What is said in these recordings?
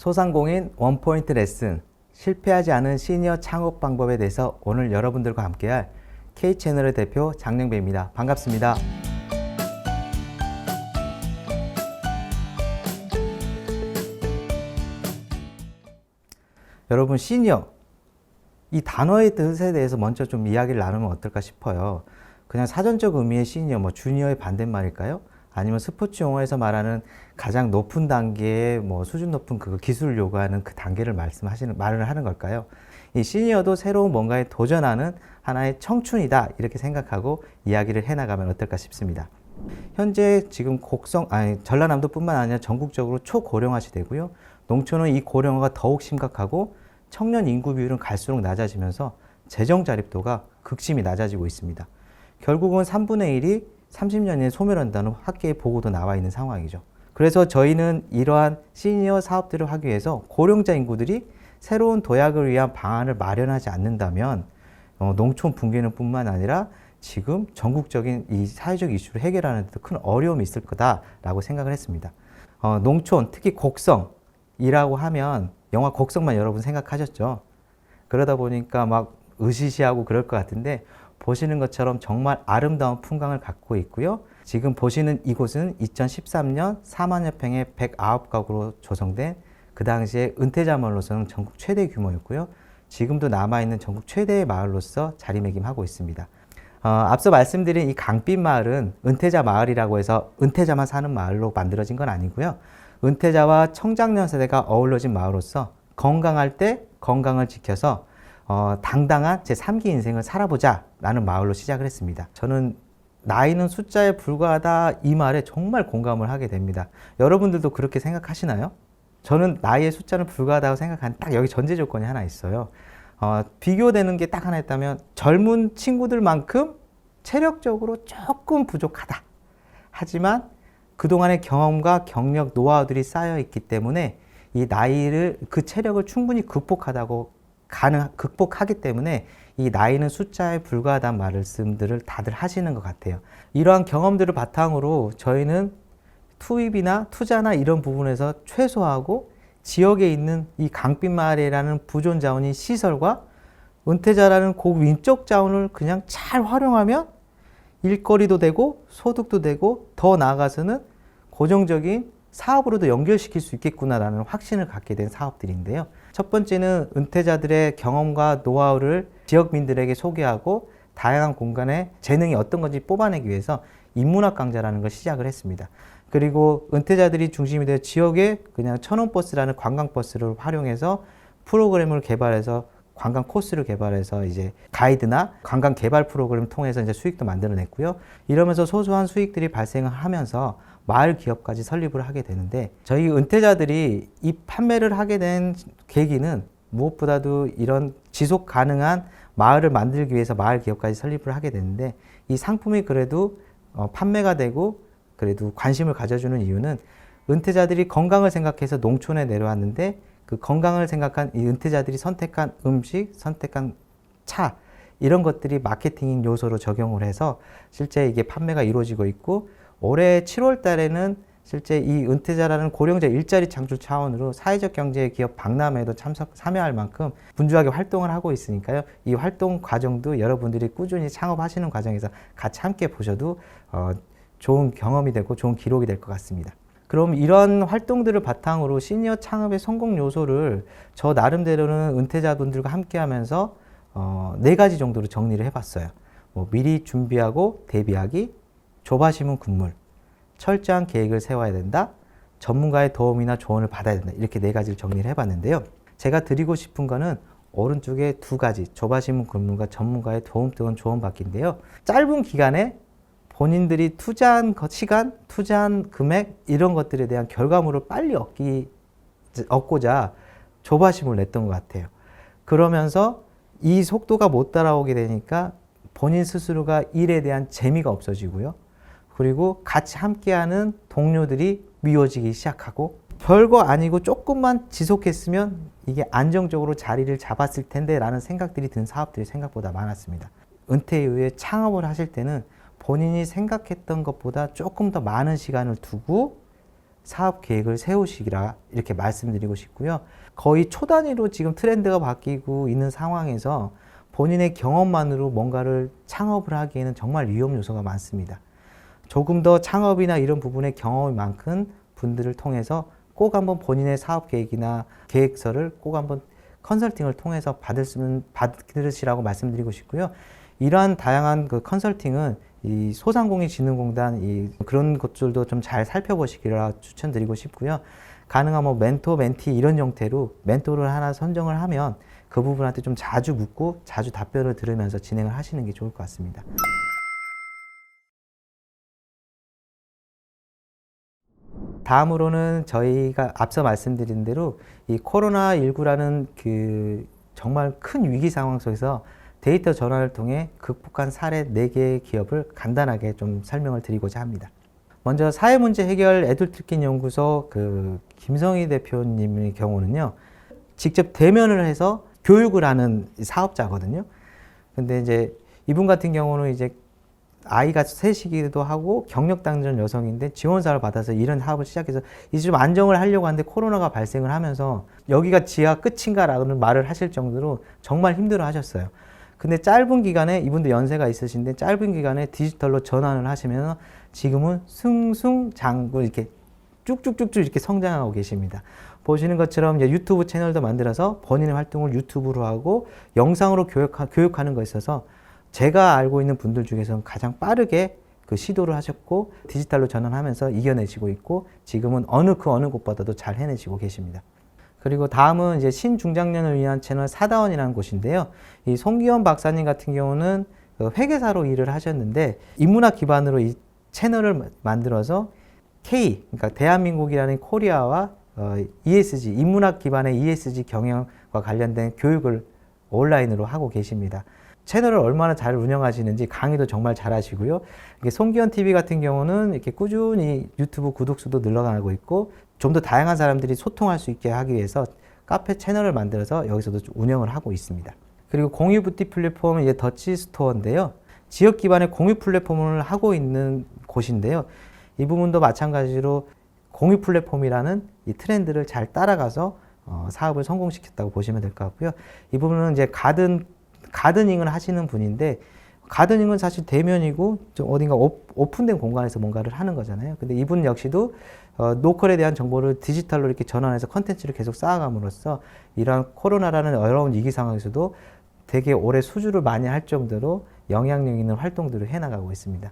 소상공인 원포인트 레슨, 실패하지 않은 시니어 창업 방법에 대해서 오늘 여러분들과 함께할 K채널의 대표 장영배입니다. 반갑습니다. 여러분, 시니어, 이 단어의 뜻에 대해서 먼저 좀 이야기를 나누면 어떨까 싶어요. 그냥 사전적 의미의 시니어, 주니어의 반대말일까요? 아니면 스포츠 용어에서 말하는 가장 높은 단계의 수준 높은 그 기술을 요구하는 그 단계를 말을 하는 걸까요? 이 시니어도 새로운 뭔가에 도전하는 하나의 청춘이다, 이렇게 생각하고 이야기를 해나가면 어떨까 싶습니다. 현재 지금 전라남도뿐만 아니라 전국적으로 초고령화 시대고요. 농촌은 이 고령화가 더욱 심각하고 청년 인구 비율은 갈수록 낮아지면서 재정 자립도가 극심히 낮아지고 있습니다. 결국은 3분의 1이 30년 이내 소멸한다는 학계의 보고도 나와 있는 상황이죠. 그래서 저희는 이러한 시니어 사업들을 하기 위해서 고령자 인구들이 새로운 도약을 위한 방안을 마련하지 않는다면 농촌 붕괴는 뿐만 아니라 지금 전국적인 이 사회적 이슈를 해결하는 데도 큰 어려움이 있을 거다라고 생각을 했습니다. 농촌, 특히 곡성이라고 하면 영화 곡성만 여러분 생각하셨죠? 그러다 보니까 막 으시시하고 그럴 것 같은데 보시는 것처럼 정말 아름다운 풍광을 갖고 있고요. 지금 보시는 이곳은 2013년 4만여 평의 109가구로 조성된 그 당시에 은퇴자 마을로서는 전국 최대 규모였고요. 지금도 남아있는 전국 최대의 마을로서 자리매김하고 있습니다. 앞서 말씀드린 이 강빛 마을은 은퇴자 마을이라고 해서 은퇴자만 사는 마을로 만들어진 건 아니고요. 은퇴자와 청장년 세대가 어우러진 마을로서 건강할 때 건강을 지켜서 당당한 제3기 인생을 살아보자 라는 마을로 시작을 했습니다. 저는 나이는 숫자에 불과하다 이 말에 정말 공감을 하게 됩니다. 여러분들도 그렇게 생각하시나요? 저는 나이의 숫자는 불과하다고 생각하는 딱 여기 전제 조건이 하나 있어요. 비교되는 게 딱 하나 있다면 젊은 친구들만큼 체력적으로 조금 부족하다. 하지만 그동안의 경험과 경력, 노하우들이 쌓여 있기 때문에 이 나이를, 그 체력을 충분히 극복하기 때문에 이 나이는 숫자에 불과하다는 말씀들을 다들 하시는 것 같아요. 이러한 경험들을 바탕으로 저희는 투입이나 투자나 이런 부분에서 최소화하고 지역에 있는 이 강빛마을이라는 부존 자원인 시설과 은퇴자라는 고윈적 자원을 그냥 잘 활용하면 일거리도 되고 소득도 되고 더 나아가서는 고정적인 사업으로도 연결시킬 수 있겠구나라는 확신을 갖게 된 사업들인데요. 첫 번째는 은퇴자들의 경험과 노하우를 지역민들에게 소개하고 다양한 공간에 재능이 어떤 건지 뽑아내기 위해서 인문학 강좌라는 걸 시작을 했습니다. 그리고 은퇴자들이 중심이 되어 지역에 그냥 천원버스라는 관광버스를 활용해서 프로그램을 개발해서 관광 코스를 개발해서 이제 가이드나 관광 개발 프로그램을 통해서 이제 수익도 만들어냈고요. 이러면서 소소한 수익들이 발생을 하면서 마을 기업까지 설립을 하게 되는데 저희 은퇴자들이 이 판매를 하게 된 계기는 무엇보다도 이런 지속 가능한 마을을 만들기 위해서 마을 기업까지 설립을 하게 되는데 이 상품이 그래도 판매가 되고 그래도 관심을 가져주는 이유는 은퇴자들이 건강을 생각해서 농촌에 내려왔는데 그 건강을 생각한 이 은퇴자들이 선택한 음식, 선택한 차 이런 것들이 마케팅 요소로 적용을 해서 실제 이게 판매가 이루어지고 있고 올해 7월 달에는 실제 이 은퇴자라는 고령자 일자리 창출 차원으로 사회적 경제 기업 박람회에도 참여할 만큼 분주하게 활동을 하고 있으니까요. 이 활동 과정도 여러분들이 꾸준히 창업하시는 과정에서 같이 함께 보셔도 좋은 경험이 되고 좋은 기록이 될 것 같습니다. 그럼 이런 활동들을 바탕으로 시니어 창업의 성공 요소를 저 나름대로는 은퇴자분들과 함께 하면서 4가지 정도로 정리를 해봤어요. 미리 준비하고 대비하기, 조바심은 금물, 철저한 계획을 세워야 된다, 전문가의 도움이나 조언을 받아야 된다. 이렇게 4가지를 정리를 해봤는데요. 제가 드리고 싶은 거는 오른쪽에 2가지, 조바심은 금물과 전문가의 도움 또는 조언 받기인데요. 짧은 기간에 본인들이 투자한 시간, 투자한 금액 이런 것들에 대한 결과물을 빨리 얻고자 조바심을 냈던 것 같아요. 그러면서 이 속도가 못 따라오게 되니까 본인 스스로가 일에 대한 재미가 없어지고요. 그리고 같이 함께하는 동료들이 미워지기 시작하고 별거 아니고 조금만 지속했으면 이게 안정적으로 자리를 잡았을 텐데 라는 생각들이 든 사업들이 생각보다 많았습니다. 은퇴 이후에 창업을 하실 때는 본인이 생각했던 것보다 조금 더 많은 시간을 두고 사업 계획을 세우시기라 이렇게 말씀드리고 싶고요. 거의 초단위로 지금 트렌드가 바뀌고 있는 상황에서 본인의 경험만으로 뭔가를 창업을 하기에는 정말 위험 요소가 많습니다. 조금 더 창업이나 이런 부분에 경험이 많은 분들을 통해서 꼭 한번 본인의 사업 계획이나 계획서를 꼭 한번 컨설팅을 통해서 받으시라고 말씀드리고 싶고요. 이러한 다양한 그 컨설팅은 이 소상공인진흥공단 그런 것들도 좀 잘 살펴보시기를 추천드리고 싶고요. 가능하면 뭐 멘토, 멘티 이런 형태로 멘토를 하나 선정을 하면 그 부분한테 좀 자주 묻고 자주 답변을 들으면서 진행을 하시는 게 좋을 것 같습니다. 다음으로는 저희가 앞서 말씀드린 대로 이 코로나19라는 그 정말 큰 위기 상황 속에서 데이터 전환을 통해 극복한 사례 4개의 기업을 간단하게 좀 설명을 드리고자 합니다. 먼저 사회문제 해결 애들트킨 연구소 그 김성희 대표님의 경우는요, 직접 대면을 해서 교육을 하는 사업자거든요. 근데 이제 이분 같은 경우는 이제 아이가 셋이기도 하고 경력 당전 여성인데 지원사를 받아서 이런 사업을 시작해서 이제 좀 안정을 하려고 하는데 코로나가 발생을 하면서 여기가 지하 끝인가라는 말을 하실 정도로 정말 힘들어 하셨어요. 근데 짧은 기간에 이분도 연세가 있으신데 짧은 기간에 디지털로 전환을 하시면 지금은 승승장구 이렇게 쭉쭉쭉쭉 이렇게 성장하고 계십니다. 보시는 것처럼 이제 유튜브 채널도 만들어서 본인의 활동을 유튜브로 하고 영상으로 교육하는 것에 있어서 제가 알고 있는 분들 중에서는 가장 빠르게 그 시도를 하셨고 디지털로 전환하면서 이겨내시고 있고 지금은 어느 곳보다도 잘 해내시고 계십니다. 그리고 다음은 이제 신중장년을 위한 채널 사다원이라는 곳인데요. 이 송기현 박사님 같은 경우는 회계사로 일을 하셨는데 인문학 기반으로 이 채널을 만들어서 그러니까 대한민국이라는 코리아와 ESG, 인문학 기반의 ESG 경영과 관련된 교육을 온라인으로 하고 계십니다. 채널을 얼마나 잘 운영하시는지 강의도 정말 잘 하시고요. 송기현 TV 같은 경우는 이렇게 꾸준히 유튜브 구독수도 늘어나고 있고 좀 더 다양한 사람들이 소통할 수 있게 하기 위해서 카페 채널을 만들어서 여기서도 운영을 하고 있습니다. 그리고 공유 뷰티 플랫폼은 이제 더치 스토어인데요. 지역 기반의 공유 플랫폼을 하고 있는 곳인데요. 이 부분도 마찬가지로 공유 플랫폼이라는 이 트렌드를 잘 따라가서 사업을 성공시켰다고 보시면 될 것 같고요. 이 부분은 이제 가드닝을 하시는 분인데 가드닝은 사실 대면이고 좀 어딘가 오픈된 공간에서 뭔가를 하는 거잖아요. 근데 이분 역시도 로컬에 대한 정보를 디지털로 이렇게 전환해서 컨텐츠를 계속 쌓아감으로써 이러한 코로나라는 어려운 위기 상황에서도 되게 오래 수주를 많이 할 정도로 영향력 있는 활동들을 해나가고 있습니다.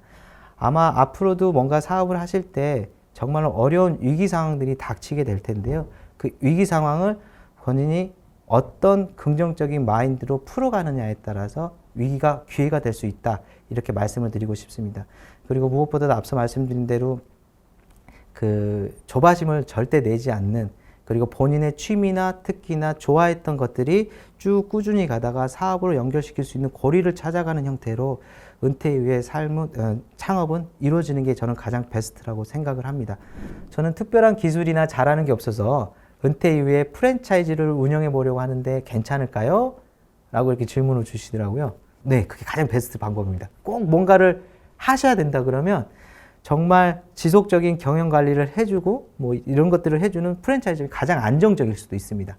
아마 앞으로도 뭔가 사업을 하실 때 정말 어려운 위기 상황들이 닥치게 될 텐데요. 그 위기 상황을 본인이 어떤 긍정적인 마인드로 풀어가느냐에 따라서 위기가 기회가 될 수 있다. 이렇게 말씀을 드리고 싶습니다. 그리고 무엇보다도 앞서 말씀드린 대로 그 조바심을 절대 내지 않는 그리고 본인의 취미나 특기나 좋아했던 것들이 쭉 꾸준히 가다가 사업으로 연결시킬 수 있는 고리를 찾아가는 형태로 은퇴 이후의 창업은 이루어지는 게 저는 가장 베스트라고 생각을 합니다. 저는 특별한 기술이나 잘하는 게 없어서 은퇴 이후에 프랜차이즈를 운영해 보려고 하는데 괜찮을까요? 라고 이렇게 질문을 주시더라고요. 네, 그게 가장 베스트 방법입니다. 꼭 뭔가를 하셔야 된다 그러면 정말 지속적인 경영 관리를 해주고 뭐 이런 것들을 해주는 프랜차이즈가 가장 안정적일 수도 있습니다.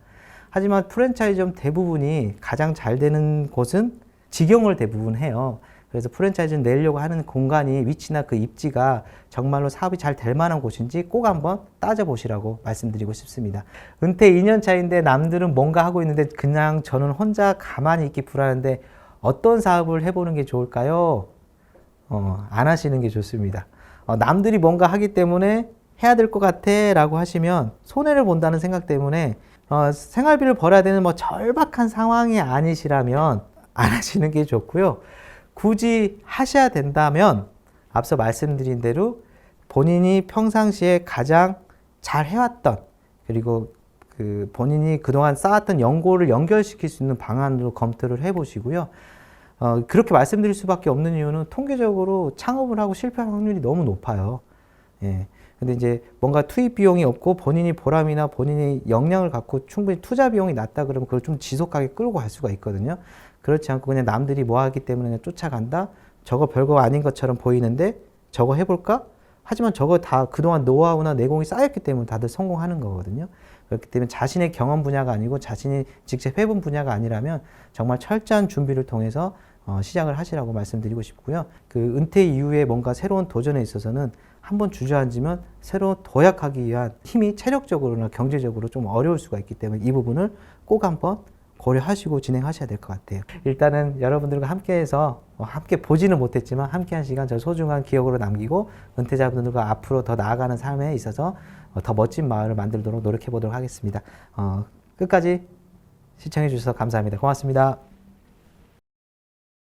하지만 프랜차이즈점 대부분이 가장 잘 되는 곳은 직영을 대부분 해요. 그래서 프랜차이즈를 내려고 하는 공간이 위치나 그 입지가 정말로 사업이 잘 될 만한 곳인지 꼭 한번 따져보시라고 말씀드리고 싶습니다. 은퇴 2년 차인데 남들은 뭔가 하고 있는데 그냥 저는 혼자 가만히 있기 불안한데 어떤 사업을 해보는 게 좋을까요? 안 하시는 게 좋습니다. 남들이 뭔가 하기 때문에 해야 될 것 같아 라고 하시면 손해를 본다는 생각 때문에 생활비를 벌어야 되는 뭐 절박한 상황이 아니시라면 안 하시는 게 좋고요. 굳이 하셔야 된다면 앞서 말씀드린 대로 본인이 평상시에 가장 잘 해왔던 그리고 그 본인이 그동안 쌓았던 연고를 연결시킬 수 있는 방안으로 검토를 해보시고요. 그렇게 말씀드릴 수밖에 없는 이유는 통계적으로 창업을 하고 실패할 확률이 너무 높아요. 예. 근데 이제 뭔가 투입 비용이 없고 본인이 보람이나 본인이 역량을 갖고 충분히 투자 비용이 낮다 그러면 그걸 좀 지속하게 끌고 갈 수가 있거든요. 그렇지 않고 그냥 남들이 뭐 하기 때문에 그냥 쫓아간다? 저거 별거 아닌 것처럼 보이는데 저거 해볼까? 하지만 저거 다 그동안 노하우나 내공이 쌓였기 때문에 다들 성공하는 거거든요. 그렇기 때문에 자신의 경험 분야가 아니고 자신이 직접 해본 분야가 아니라면 정말 철저한 준비를 통해서 시작을 하시라고 말씀드리고 싶고요. 그 은퇴 이후에 뭔가 새로운 도전에 있어서는 한번 주저앉으면 새로 도약하기 위한 힘이 체력적으로나 경제적으로 좀 어려울 수가 있기 때문에 이 부분을 꼭 한번 고려하시고 진행하셔야 될 것 같아요. 일단은 여러분들과 함께해서 함께 보지는 못했지만 함께한 시간 저 소중한 기억으로 남기고 은퇴자분들과 앞으로 더 나아가는 삶에 있어서 더 멋진 마을을 만들도록 노력해 보도록 하겠습니다. 끝까지 시청해 주셔서 감사합니다. 고맙습니다.